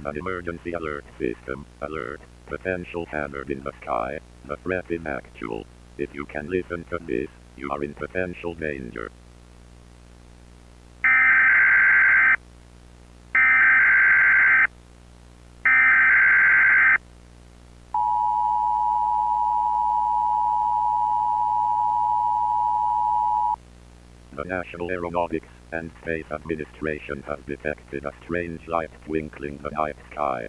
active an emergency alert system. Alert. Potential hazard in the sky. The threat is actual. If you can listen to this, you are in potential danger. The National Aeronautics and Space Administration has detected a strange light twinkling the night sky.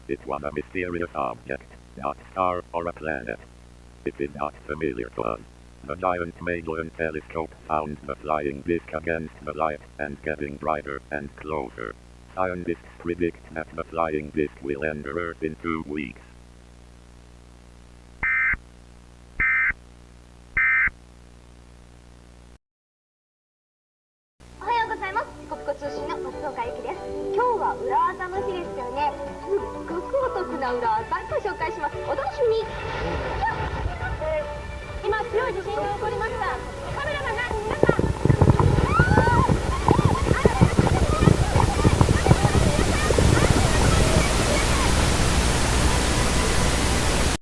It was a mysterious object, not a star or a planet. It is not familiar to us. The giant Magellan telescope found the flying disk against the light and getting brighter and closer. Scientists predict that the flying disk will enter Earth in 2 weeks. おはようございます。ピコピコ通信の松岡由紀です。今日は裏技の日ですよね。すっごくお得な裏技ご紹介します。お楽しみに。今強い地震が起こり